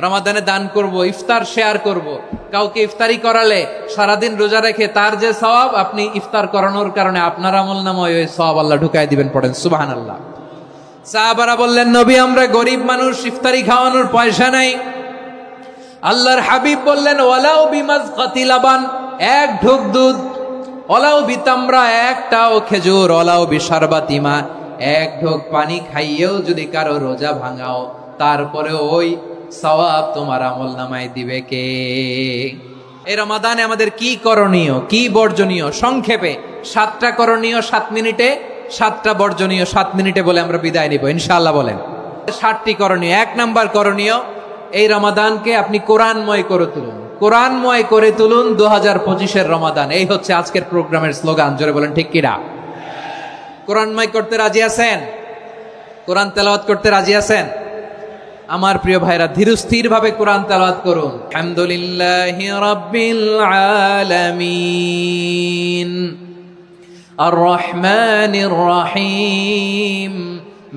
রমাদানে দান করব, ইফতার শেয়ার করব। কাউকে ইফতারি করালে সারাদিন রোজা রেখে তার যে সওয়াব, আপনি ইফতার করানোর কারণে আপনার আমলনামায় ওই সওয়াব আল্লাহ ঢুকায় দিবেন। পড়েন সুবহানাল্লাহ। সাহাবারা বললেন, নবী আমরা গরিব মানুষ, ইফতারি খাওয়ানোর পয়সা নাই। আল্লাহর হাবিব বললেন, ওয়ালাউ বিমাজকাতি লাবান, এক ঢোক দুধ, ওয়ালাউ বিতামরা, একটাও খেজুর, ওয়ালাউ বিশারবাতি মা, এক ঢোক পানি খাইয়েও যদি কারো রোজা ভাঙাও, তারপরে ওই সওয়াব তোমার আমলনামায় দিবে কে? এই রমাদানে আমাদের কি করণীয়, কি বর্জনীয়? সংক্ষেপে 7টা করণীয় 7 মিনিটে, 7টা বর্জনীয় 7 মিনিটে বলে আমরা বিদায় নিব ইনশাআল্লাহ। বলেন 7টি করণীয়। 1 নাম্বার করণীয়, এই রমাদানকে আপনি কোরআনময় করে তুলুন। কোরআনময় করে তুলুন 2025-এর রমাদান। এই হচ্ছে আজকের প্রোগ্রামের স্লোগান। জোরে বলেন ঠিক কিনা? কোরআনময় করতে রাজি আছেন? কোরআন তেলাওয়াত করতে রাজি আছেন? আমার প্রিয় ভাইরা, ধীরস্থির ভাবে কোরআন তেলাওয়াত করুন। আলহামদুলিল্লাহি রাব্বিল আলামিন, আর রহমানির রহিম,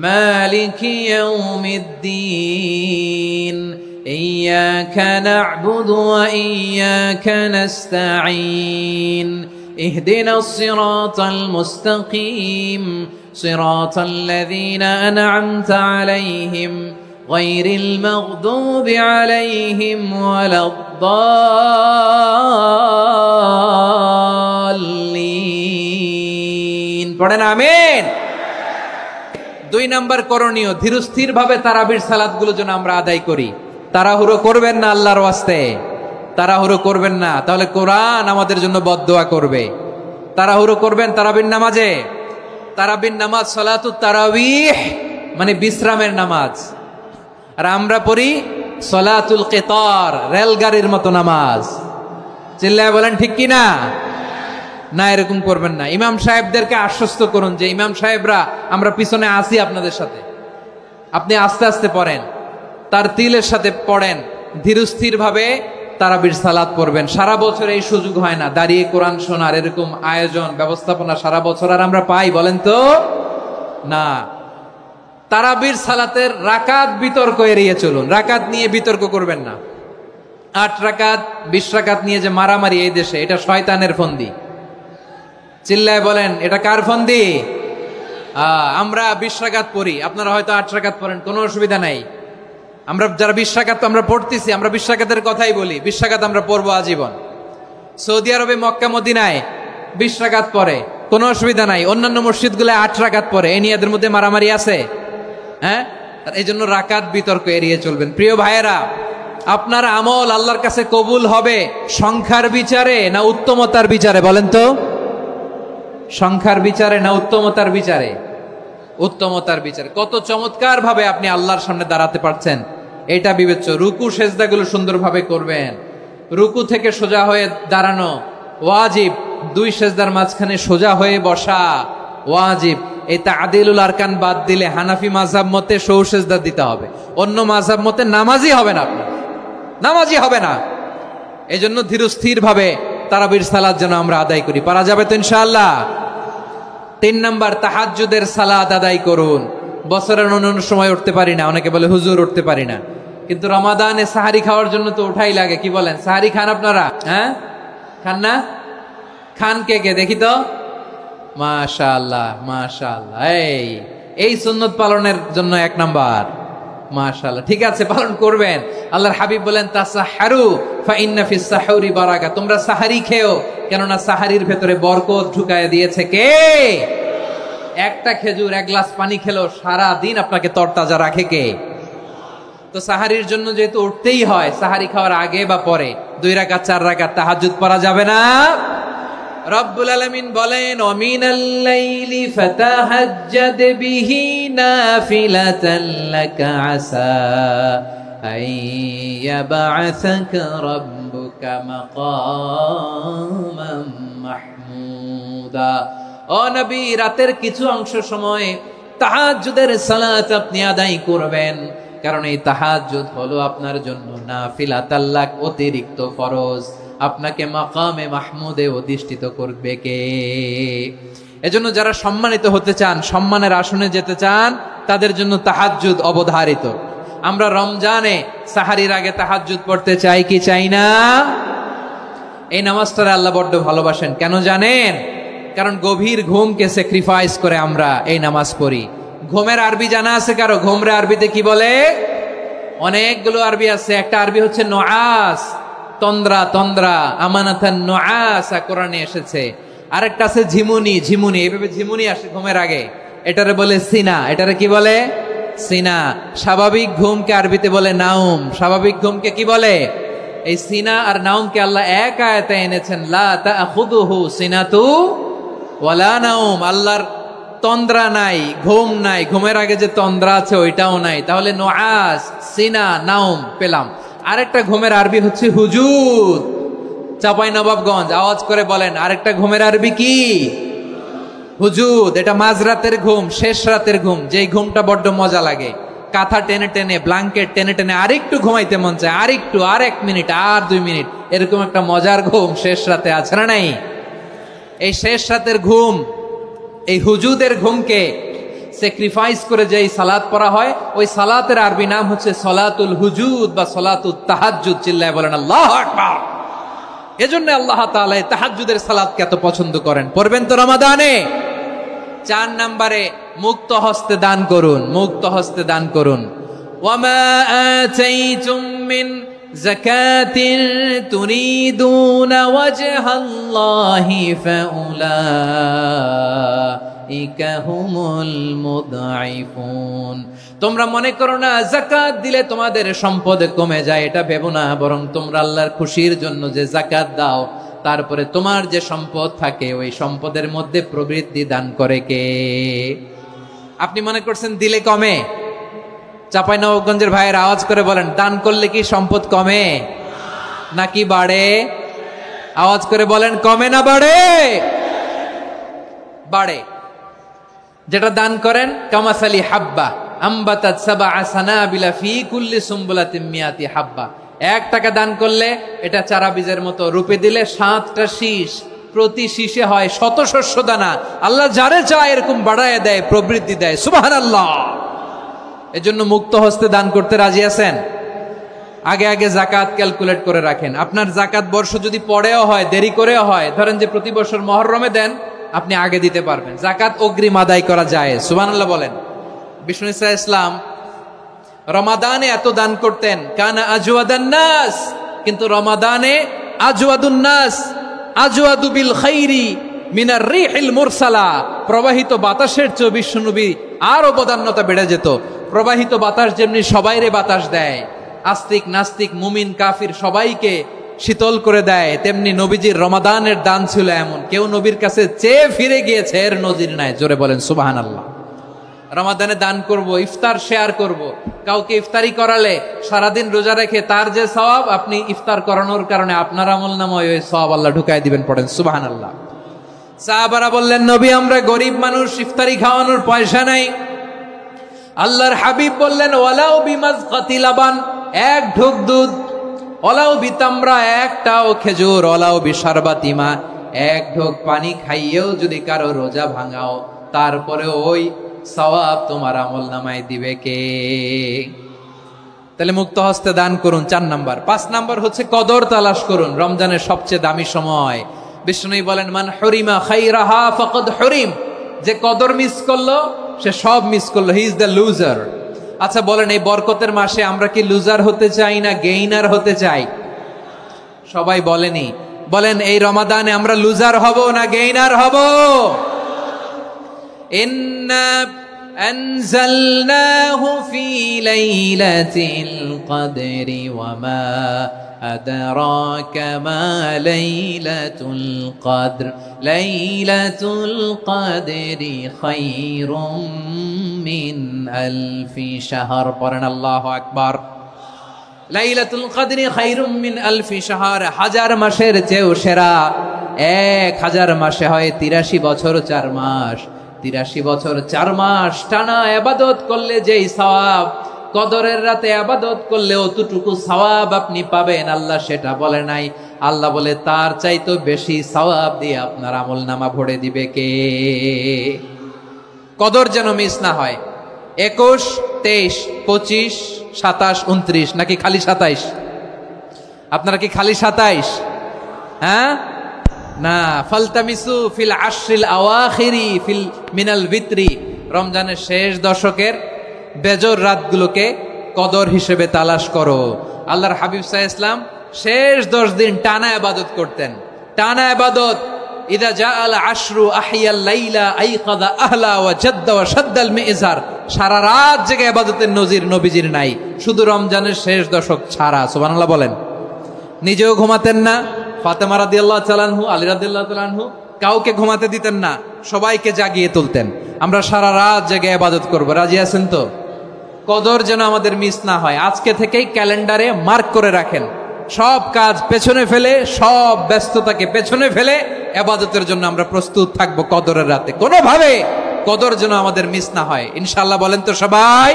মালিকি ইয়াউমিদ্দিন, ইয়্যাকা না'বুদু ওয়া ইয়্যাকা নাস্তাঈন, ইহদিনাস সিরাতাল মুস্তাকিম, সিরাতাল লাযীনা আন'আমতা আলাইহিম গায়রিল মাগদুবি আলাইহিম ওয়ালাদ-দাল্লিন। পড়েন আমিন। 2 নাম্বার করণীয়, ধীরস্থির ভাবে তারাবির সালাতগুলো যেন আমরা আদায় করি। তাড়াহুড়ো করবেন না আল্লাহর ওয়াস্তে, তাড়াহুড়ো করবেন না, তাহলে কোরআন আমাদের জন্য বদদোয়া করবে। তাড়াহুড়ো করবেন তারাবির নামাজে। তারাবির নামাজ সালাতুত তারাবিহ মানে বিশ্রামের নামাজ, আর আমরা পড়ি সালাতুল কিতার, রেলগাড়ির মতো নামাজ। চিল্লায় বলেন ঠিক কি না? না, এরকম করবেন না। ইমাম সাহেবদেরকে আশ্বস্ত করুন যে ইমাম সাহেবরা আমরা পিছনে আসি আপনাদের সাথে, আপনি আস্তে আস্তে পড়েন, তার তিলের সাথে পড়েন, ধীরস্থির ভাবে তারাবির সালাত পড়বেন। সারা বছর এই সুযোগ হয় না দাঁড়িয়ে কোরআন শোনার, এরকম আয়োজন ব্যবস্থাপনা সারা বছর আর আমরা পাই বলেন তো? না। তারাবির সালাতের রাকাত বিতর্ক এড়িয়ে চলুন। রাকাত নিয়ে বিতর্ক করবেন না। 8 রাকাত 20 রাকাত নিয়ে যে মারামারি এই দেশে, এটা শয়তানের ফন্দি। চিল্লায় বলেন এটা কার ফন্দি? আমরা 20 রাকাত পড়ি, আপনারা হয়তো 8 রাকাত পড়েন, কোনো অসুবিধা নাই। আমরা যারা 20 রাকাত আমরা পড়তেছি, আমরা 20 রাকাতের কথাই বলি, 20 রাকাত আমরা পড়বো আজীবন। সৌদি আরবে মক্কা মদিনায় 20 রাকাত পড়ে, কোনো অসুবিধা নাই। অন্যান্য মসজিদগুলো 8 রাকাত পড়ে, এই নিয়ে এদের মধ্যে মারামারি আছে? হ্যাঁ, এই জন্য রাকাত বিতর্ক এড়িয়ে চলবেন। প্রিয় ভাইয়েরা, আপনার আমল আল্লাহর কাছে কবুল হবে সংখ্যার বিচারে না উত্তমতার বিচারে? বলেন তো, সংখ্যার বিচারে না উত্তমতার বিচারে? উত্তমতার বিচারে। কত চমৎকার ভাবে আপনি আল্লাহর সামনে দাঁড়াতে পারছেন এটা বিবেচ্য। রুকু সেজদাগুলো সুন্দরভাবে করবেন। রুকু থেকে সোজা হয়ে দাঁড়ানো ওয়াজিব, 2 সেজদার মাঝখানে সোজা হয়ে বসা ওয়াজিব। এই তা'দিলুল আরকান বাদ দিলে হানাফি মাযহাব মতে সৌ সেজদা দিতে হবে, অন্য মাযহাব মতে নামাজই হবে না, আপনার নামাজই হবে না। এজন্য ধীরস্থির ভাবে তারাবির সালাত যেন আমরা আদায় করি। পারা যাবে তো ইনশাআল্লাহ? 3 নাম্বার, তাহাজ্জুদের সালাত আদায় করুন। বছরের অন্য সময় উঠতে পারি না, অনেকে বলে হুজুর উঠতে পারি না, কিন্তু রমাদানে সাহারি খাওয়ার জন্য তো উঠাই লাগে। কি বলেন, সাহারি খান আপনারা? হ্যাঁ, খান না? খান কে কে দেখি তো? মাশাআল্লাহ মাশাআল্লাহ। এই সুন্নত পালনের জন্য 1 নাম্বার। মাশাআল্লাহ, ঠিক আছে, পালন করবেন। আল্লাহর হাবিব বলেন তাসাহহারু ফা ইন্না ফিস সাহুরি বারাকা, তোমরা সাহারি খেও, কেননা সাহারির ভেতরে বরকত ঢুকায় দিয়েছে কে? একটা খেজুর 1 গ্লাস পানি খেলো সারা দিন আপনাকে তরতাজা রাখে কে? তো সাহারির জন্য যেহেতু উঠতেই হয়, সাহারি খাওয়ার আগে বা পরে 2 রাকাত 4 রাকাত তাহাজ্জুদ পড়া যাবে না? রব্বুল আলামিন বলেন ওয়ামিনাল লাইলি ফাতাহাজ্জাদ বিহি নাফিলাতান লাকা আসা আইয়াবআসাকা রাব্বুকা মাকামান মাহমুদা। ও নবী, রাতের কিছু অংশ সময় তাহাজ্জুদের সালাত আপনি আদায় করবেন, কারণ এই তাহাজ্জুদ হলো আপনার জন্য নাফিলাতাল লাক, অতিরিক্ত ফরজ। আপনাকে মাকামে মাহমুদে অধিষ্ঠিত করবে কে? এজন্য যারা সম্মানিত হতে চান, সম্মানের আসনে যেতে চান, তাদের জন্য তাহাজ্জুদ অবধারিত। আমরা রমজানে সাহারির আগে তাহাজ্জুদ পড়তে চাই কি চাই না? এই নামাজটারে আল্লাহ বড্ড ভালোবাসেন। কেন জানেন? কারণ গভীর ঘুমকে স্যাক্রিফাইস করে আমরা এই নামাজ পড়ি। ঘুমের আরবি জানা আছে কারো? ঘুমরে আরবিতে কি বলে? অনেকগুলো আরবি আছে। একটা আরবি হচ্ছে নুআস, তন্দ্রা তন্দ্রা, আমানাতান নুআসা কোরআনে এসেছে। আরেকটা আছে ঝিমুনি, ঝিমুনি, এইভাবে ঝিমুনি আসে ঘুমের আগে, এটারে বলে সিনা। এটারে কি বলে? সিনা। স্বাভাবিক ঘুমকে আরবিতে বলে নাউম। স্বাভাবিক ঘুমকে কি বলে? এই সিনা আর নাউমকে আল্লাহ এক আয়াতে এনেছেন, লা তাখুযুহু সিনাতু ওয়ালা নাউম। আল্লাহর তন্দ্রা নাই, ঘুম নাই। ঘুমের আগে যে তন্দ্রা আছে ওইটাও নাই। তাহলে নুআস, সিনা, নাউম পেলাম। আরেকটা ঘুমের আরবি হচ্ছে হুজুদ। চাঁপাইনবাবগঞ্জ আওয়াজ করে বলেন, আরেকটা ঘুমের আরবি কি? হুজুদ। এটা মাঝরাতের ঘুম, শেষ রাতের ঘুম, যেই ঘুমটা বড্ড মজা লাগে। কাঁথা টেনে টেনে, ব্ল্যাঙ্কেট টেনে টেনে আরেকটু ঘুমাইতে মন চায়, আরেকটু, আর 1 মিনিট, আর 2 মিনিট, এরকম একটা মজার ঘুম শেষ রাতে আছে না নাই? এই শেষ রাতের ঘুম, এই হুজুদের ঘুমকে স্যাক্রিফাইস করে যেই সালাত পড়া হয়, ওই সালাতের আরবি নাম হচ্ছে সলাতুল হুজুদ বা সলাতুত তাহাজ্জুদ। চিল্লায় বলেন আল্লাহু আকবার। এজন্য আল্লাহ তাআলা তাহাজ্জুদের সালাতকে এত পছন্দ করেন। পড়বেন তো রমাদানে। 4 নম্বরে মুক্ত হস্তে দান করুন, মুক্ত হস্তে দান করুন। ওয়ামা আতাইতুম মিন যাকাতিন তুরিদুনা ওয়াজহাল্লাহি ফাউলাইকা হুমুল মুদঈফুন। তোমরা মনে করো না যাকাত দিলে তোমাদের সম্পদ কমে যায়, এটা ভেবো না। বরং তোমরা আল্লাহর খুশির জন্য যে যাকাত দাও, তারপরে তোমার যে সম্পদ থাকে ওই সম্পদের মধ্যে প্রবৃদ্ধি দান করে কে? আপনি মনে করছেন দিলে কমে? চাঁপাইনবাবগঞ্জের ভাইয়ের আওয়াজ করে বলেন, দান করলে কি সম্পদ কমে নাকি বাড়ে? আওয়াজ করে বলেন, কমে না বাড়ে? বাড়ে। যেটা দান করেন, কামাসালি হাব্বা আম্বাতাত সাবআ সানাবিলা ফি কুল্লি সুম্বুলাতিন মিয়াতি হাব্বা। 1 টাকা দান করলে এটা চারা বীজের মতো, রূপে দিলে 7টা শীষ, প্রতি শীষে হয় 100 শস্য দানা। আল্লাহ যারে চায় এরকম বাড়ায় দেয়, প্রবৃদ্ধি দেয়। সুবহানাল্লাহ। এজন্য মুক্ত হস্তে দান করতে রাজি আছেন? আগে আগে যাকাত ক্যালকুলেট করে রাখেন। আপনার যাকাত বর্ষ যদি পরেও হয়, দেরি করেও হয়, ধরেন যে প্রতি বছর মুহররমে দেন, আপনি আগে দিতে পারবেন। যাকাত অগ্রিম আদায় করা যায়। সুবহানাল্লাহ বলেন। বিষ্ণু ইসা ইসলাম রমাদানে এত দান করতেন, কানা আজওয়াদান নাস, কিন্তু রমাদানে আজওয়াদুন নাস আজওয়াদু বিল খাইরি মিনার রিহিল মুরসালা। প্রবাহিত বাতাসের চেয়ে বিশ্বনবী আরো বদান্যতা বেড়ে যেত। প্রবাহিত বাতাস যেমনি সবাইরে বাতাস দেয়, আস্তিক নাস্তিক মুমিন কাফির সবাইকে শীতল করে দেয়, তেমনি নবীজির রমাদানের দান ছিল এমন, কেউ নবীর কাছে চেয়ে ফিরে গিয়েছে এর নজির নাই। জোরে বলেন সুবহানাল্লাহ। রমাদানে দান করব, ইফতার শেয়ার করব। কাউকে ইফতারি করালে সারাদিন রোজা রেখে তার যে সওয়াব, আপনি ইফতার করানোর কারণে আপনার আমলনামায় ওই সওয়াব আল্লাহ ঢুকায় দিবেন। পড়েন সুবহানাল্লাহ। সাহাবারা বললেন, নবী আমরা গরিব মানুষ, ইফতারি খাওয়ানোর পয়সা নাই। আল্লাহর হাবিব বললেন, ওয়ালাউ বিমাজকাতি লাবান, 1 ঢোক দুধ, ওয়ালাউ বিতামরা, 1টাও খেজুর, ওয়ালাউ বিশারবাতিমা, 1 ঢোক পানি খাইয়েও যদি কারো রোজা ভাঙাও, তারপরে ওই সওয়াব তোমার আমলনামায় দিবে কে? তাহলে মুক্ত হস্তে দান করুন, 4 নাম্বার। 5 নাম্বার হচ্ছে কদর তালাশ করুন। রমজানের সবচেয়ে দামি সময়। বিষ্ণু বলেন, মান হুরিমা খাইরাহা ফাকাদ হুরিম। যে কদর মিস করলো সে সব মিস করলো, হি ইজ দ্য লুজার। আচ্ছা বলেন, এই বরকতের মাসে আমরা কি লুজার হতে চাই না গেইনার হতে চাই? সবাই বলেনি। বলেন, এই রমাদানে আমরা লুজার হব না গেইনার হব? ইন্না আনজালনাহু ফি লাইলাতিল কদরি ওয়া মা আদরাকা মা লাইলাতুল কদর লাইলাতুল কদরি খায়রুম মিন আলফি শাহর। পড়েন আল্লাহু আকবার। লাইলাতুল কদরি খায়রুম মিন আলফি শাহর, 1000 মাসের চেয়েও সেরা। 1000 মাসে হয় 83 বছর 4 মাস। 83 বছর 4 মাস টানা ইবাদত করলে যেই সওয়াব, কদরের রাতে ইবাদত করলে অতটুকু সওয়াব আপনি পাবেন, আল্লাহ সেটা বলে নাই। আল্লাহ বলে তার চাইতে বেশি সওয়াব দিয়ে আপনার আমলনামা ভরে দিবে কে? কদর যেন মিস না হয়। 21, 23, 25, 27, 29 নাকি খালি 27? আপনারা কি খালি 27? হ্যাঁ না, ফালতামিসু ফিল আশরিল আওয়াখিরি ফিল মিনাল ভিতরি, রমজানের শেষ দশকের বেজর রাতগুলোকে কদর হিসেবে তালাশ করো। আল্লাহর হাবিব সাল্লাল্লাহু আলাইহি ওয়াসাল্লাম শেষ 10 দিন টানা ইবাদত করতেন, টানা ইবাদত। ইদা জাআল আশরু আহিয়াল লাইলা আইকাদা আহলা ওয়া জাদ্দা ওয়া শাদ্দাল মিজার, সারা রাত জেগে ইবাদতের নজির নবীজির নাই, শুধু রমজানের শেষ দশক ছাড়া। সুবহানাল্লাহ বলেন। নিজেও ঘুমাতেন না, ফাতেমা রাদিয়াল্লাহু তাআলা আনহু, আলী রাদিয়াল্লাহু তাআলা আনহু কাউকে ঘুমাতে দিতেন না, সবাইকে জাগিয়ে তুলতেন। আমরা সারা রাত জেগে ইবাদত করব, রাজি আছেন তো? কদর যেন আমাদের মিস না হয়, আজকে থেকেই ক্যালেন্ডারে মার্ক করে রাখেন। সব কাজ পেছনে ফেলে, সব ব্যস্ততাকে পেছনে ফেলে ইবাদতের জন্য আমরা প্রস্তুত থাকবো কদরের রাতে। কোনোভাবে কদর যেন আমাদের মিস না হয়, ইনশাআল্লাহ বলেন তো সবাই।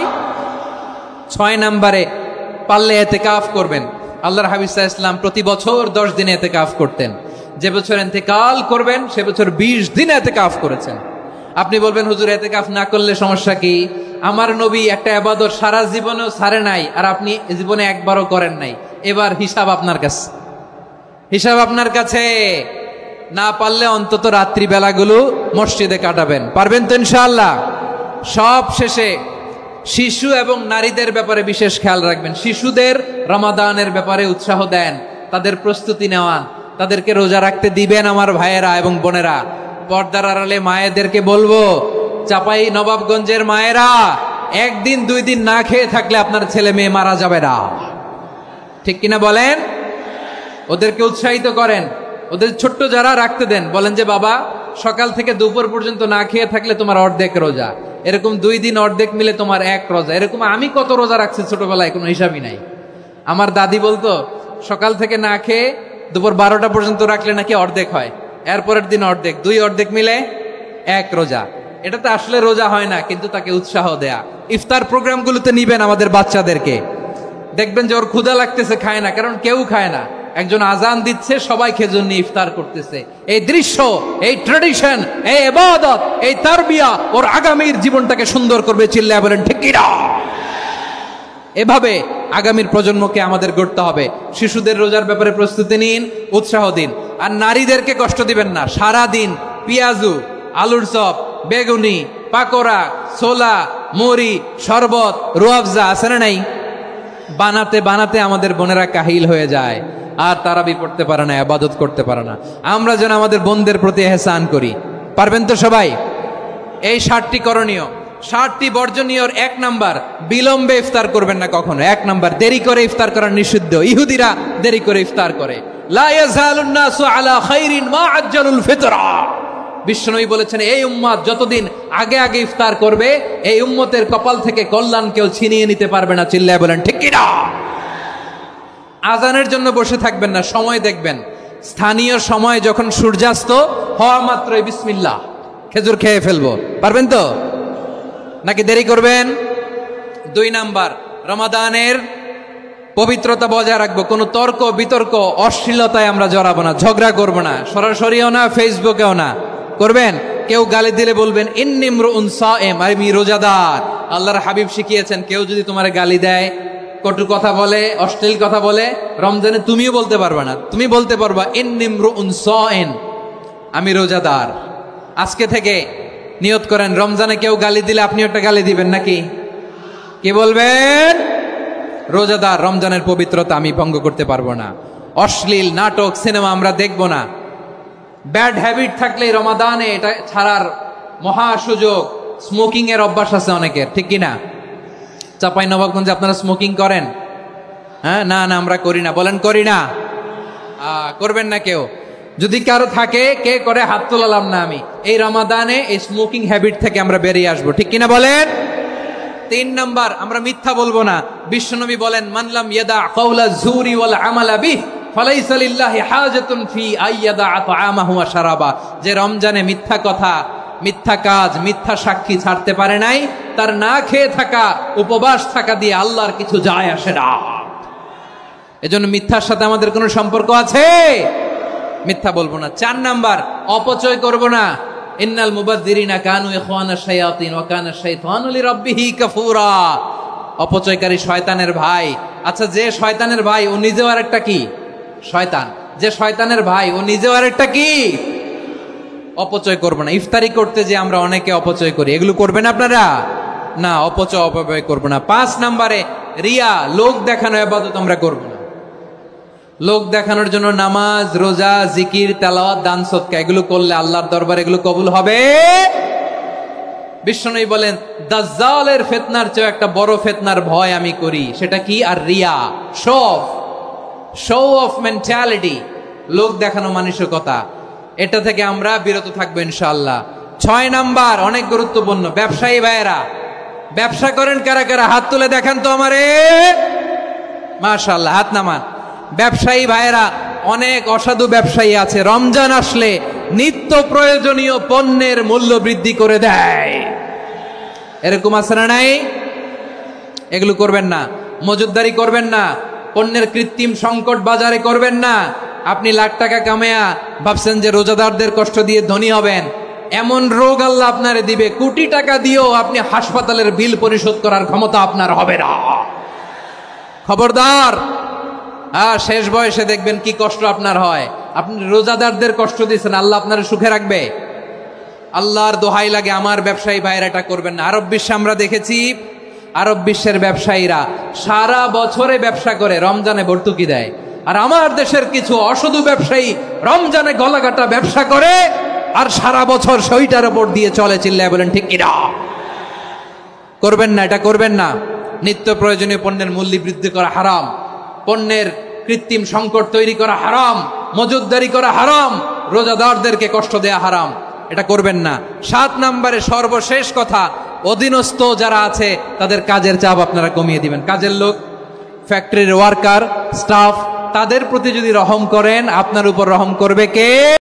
6 নম্বরে পারলে ইতিকাফ করবেন। আল্লাহর হাবিব সাল্লাল্লাহু আলাইহি ওয়াসাল্লাম প্রতি বছর 10 দিন ইতিকাফ করতেন। যে বছর ইন্তেকাল করবেন সে বছর 20 দিন ইতিকাফ করেছেন। আপনি বলবেন হুজুর ইতিকাফ না করলে সমস্যা কি? আমার নবী একটা ইবাদত সারা জীবনেও ছাড়ে নাই, আর আপনি জীবনে একবারও করেন নাই। এবার হিসাব আপনার কাছে, হিসাব আপনার কাছে। না পারলে অন্তত রাত্রি বেলাগুলো মসজিদে কাটাবেন, পারবেন তো ইনশাআল্লাহ? সব শেষে শিশু এবং নারীদের ব্যাপারে বিশেষ খেয়াল রাখবেন। শিশুদের রমাদানের ব্যাপারে উৎসাহ দেন, তাদের প্রস্তুতি নেওয়ান, তাদেরকে রোজা রাখতে দিবেন। আমার ভাইয়েরা এবং বোনেরা, পর্দার আড়ালে মায়েদেরকে বলবো, চাপাই নবাবগঞ্জের মায়েরা, 1 দিন 2 দিন না খেয়ে থাকলে আপনার ছেলে মেয়ে মারা যাবে না, ঠিক কিনা বলেন? ওদেরকে উৎসাহিত করেন, ওদের ছোট্ট যারা রাখতে দেন, বলেন যে বাবা সকাল থেকে দুপুর পর্যন্ত না খেয়ে থাকলে তোমার অর্ধেক রোজা, এরকম 2 দিন অর্ধেক মিলে তোমার 1 রোজা। এরকম আমি কত রোজা রাখছি ছোটবেলায়, কোনো হিসাবই নাই। আমার দাদি বলতো সকাল থেকে না খেয়ে দুপুর 12টা পর্যন্ত রাখলে নাকি অর্ধেক হয়, এরপরের দিন অর্ধেক, 2 অর্ধেক মিলে 1 রোজা। এটা তো আসলে রোজা হয় না, কিন্তু তাকে উৎসাহ দেয়া। ইফতার প্রোগ্রামগুলোতে নিবেন আমাদের বাচ্চাদেরকে, দেখবেন যে ওর ক্ষুধা লাগতেছে, খায় না, কারণ কেউ খায় না। একজন আজান দিচ্ছে, সবাই খেজুর নিয়ে ইফতার করতেছে। এই দৃশ্য, এই ট্র্যাডিশন, এই ইবাদত, এই তারবিয়া ওর আগামীর জীবনটাকে সুন্দর করবে। চিল্লায়া বলেন ঠিক কি না? এভাবে আগামীর প্রজন্মকে আমাদের গড়তে হবে। শিশুদের রোজার ব্যাপারে প্রস্তুতি নিন, উৎসাহ দিন। আর নারীদেরকে কষ্ট দিবেন না। সারা দিন পেঁয়াজু, আলুর চপ, বেগুনি, পাকোড়া, ছোলা, মুড়ি, শরবত, রুয়াবজা আছে না নাই, বানাতে বানাতে আমাদের বোনেরা কাহিল হয়ে যায়, আর তারাবি পড়তে পারে না, ইবাদত করতে পারে না। আমরা যেন আমাদের বোনদের প্রতি ইহসান করি, পারবেন তো সবাই? এই 7টি করণীয়, 7টি বর্জনীয়র 1 নাম্বার, বিলম্বে ইফতার করবেন না কখনো। 1 নাম্বার, দেরি করে ইফতার করা নিষিদ্ধ। ইহুদিরা দেরি করে ইফতার করে। লা ইয়াজালুন নাসু আলা খাইরিন মা আজ্জালুল ফিতরা। বিশ্বনবী বলেছেন, এই উম্মত যতদিন আগে আগে ইফতার করবে, এই উম্মতের কপাল থেকে কল্যাণ কেউ ছিনিয়ে নিতে পারবে না। চিল্লায় বলেন ঠিক কি না? আজানের জন্য বসে থাকবেন না, সময় দেখবেন। স্থানীয় সময় যখন সূর্যাস্ত হওয়া মাত্রই বিসমিল্লাহ, খেজুর খেয়ে ফেলবো, পারবেন তো? নাকি দেরি করবেন? 2 নাম্বার, রমাদানের পবিত্রতা বজায় রাখবো। কোনো তর্ক বিতর্ক অশ্লীলতায় আমরা জড়াবো না, ঝগড়া করবো না, সরাসরিও না, ফেসবুকেও না। করবেন কেউ গালি দিলে বলবেন ইন্নী ইমরুউন সায়েম, আমি রোজাদার। আল্লাহর হাবিব শিখিয়েছেন, কেউ যদি তোমার গালি দেয়, কটু কথা বলে, অশ্লীল কথা বলে, রমজানে তুমিও বলতে পারবে না। তুমি বলতে পারবা ইন্নী ইমরুউন সায়েম, আমি রোজাদার। আজকে থেকে নিয়ত করেন, রমজানে কেউ গালি দিলে আপনি একটা গালি দিবেন নাকি? কি বলবেন? রোজাদার, রমজানের পবিত্রতা আমি ভঙ্গ করতে পারবো না। অশ্লীল নাটক, সিনেমা আমরা দেখবো না। ব্যাড হ্যাবিট থাকলে রমাদানে এটা ছাড়ার মহা সুযোগ। স্মোকিং এর অভ্যাস আছে অনেকের, ঠিক কিনা? চাপাই নবাবগঞ্জে আপনারা স্মোকিং করেন? হ্যাঁ, না না আমরা করি না। বলেন করি না? করবেন না কেউ। যদি কারো থাকে, কে করে হাত তোলালাম না আমি। এই রমাদানে এই স্মোকিং হ্যাবিট থেকে আমরা বেরিয়ে আসবো, ঠিক কিনা বলেন? 3 নাম্বার, আমরা মিথ্যা বলবো না। বিশ্বনবী বলেন, মানলাম ইয়াদা কাওলা যুরি ওয়াল আমালা বিহি ফালাইসা লিল্লাহি হাজাতুন ফি আইয়াদা তাআমাহু ওয়া শারাবা। যে রমজানে মিথ্যা কথা, মিথ্যা কাজ, মিথ্যা সাক্ষী ছাড়তে পারে নাই, তার না খেয়ে থাকা, উপবাস থাকা দিয়ে আল্লাহর কিছু যায় আসে না। এজন্য মিথ্যার সাথে আমাদের কোনো সম্পর্ক আছে? মিথ্যা বলবো না। 4 নাম্বার, অপচয় করব না। ইন্নাল মুবাযযিরিনা কানু ইখওয়ানাশ শায়াতিন ওয়া কানা শাইতানু লিরাব্বিহি কাফুরা। অপচয়কারী শয়তানের ভাই। আচ্ছা, যে শয়তানের ভাই ও নিজেও আরেকটা কি শয়তান, যে শয়তানের ভাই ও নিজেও আরেকটা কি। অপচয় করবো না। ইফতারি করতে যে আমরা অনেকে অপচয় করি, এগুলো করবেন আপনারা না, অপচয় অপব্যয় করবো না। 5 নম্বরে রিয়া, লোক দেখানো ইবাদত আমরা করবো না। লোক দেখানোর জন্য নামাজ, রোজা, জিকির, তেলাওয়াত, দান, সদকা এগুলো করলে আল্লাহর দরবারে এগুলো কবুল হবে। বিশ্বনবী বলেন, দাজ্জালের ফিতনার চেয়ে একটা বড় ফিতনার ভয় আমি করি, সেটা কি? আর রিয়া, শো অফ মেন্টালিটি, লোক দেখানো মানসিকতা। এটা থেকে আমরা বিরত থাকবো ইনশাআল্লাহ। 6 নাম্বার অনেক গুরুত্বপূর্ণ, ব্যবসায়ী ভাইয়েরা, ব্যবসা করেন কারা কারা? হাত তুলে দেখান তো আমারে। মাশাআল্লাহ, হাত নামান। ব্যবসায়ী ভাইয়েরা, অনেক অসাধু ব্যবসায়ী আছে, রমজান আসলে নিত্য প্রয়োজনীয় পণ্যের মূল্য বৃদ্ধি করে দেয়। এরকম আছে না নাই? এগুলো করবেন না। মজুদদারি করবেন না। পণ্যের কৃত্রিম সংকট বাজারে করবেন না। আপনি লাখ টাকা কামায়া ভাবছেন যে রোজাদারদের কষ্ট দিয়ে ধনী হবেন, এমন রোগ আল্লাহ আপনারে দিবে, কোটি টাকা দিয়েও আপনি হাসপাতালের বিল পরিশোধ করার ক্ষমতা আপনার হবে না। খবরদার। শেষ বয়সে দেখবেন কি কষ্ট আপনার হয়। আপনি রোজাদারদের কষ্ট দিয়েছেন, আল্লাহ আপনার সুখে রাখবে? আল্লাহর দোহাই লাগে, আমার ব্যবসায়ী ভাইয়েরা এটা করবেন না। আরব বিশ্বে আমরা দেখেছি, আরব বিশ্বের ব্যবসায়ীরা সারা বছরে ব্যবসা করে, রমজানে ভর্তুকি দেয়। আর আমার দেশের কিছু অসাধু ব্যবসায়ী রমজানে গলাকাটা ব্যবসা করে আর সারা বছর সইটার উপর দিয়ে চলে। চিল্লায় বলেন ঠিক কিনা? করবেন না, এটা করবেন না। নিত্য প্রয়োজনীয় পণ্যের মূল্য বৃদ্ধি করা হারাম, পণ্যের কৃত্রিম সংকট তৈরি করা হারাম, মজুদদারি করা হারাম, রোজাদারদেরকে কষ্ট দেয়া হারাম, এটা করবেন না। 7 নম্বরে সর্বশেষ কথা, অধীনস্থ যারা আছে তাদের কাজের চাপ আপনারা কমিয়ে দিবেন। কাজের লোক, ফ্যাক্টরির ওয়ার্কার, স্টাফ, তাদের প্রতি যদি রহম করেন, আপনার উপর রহম করবে কে?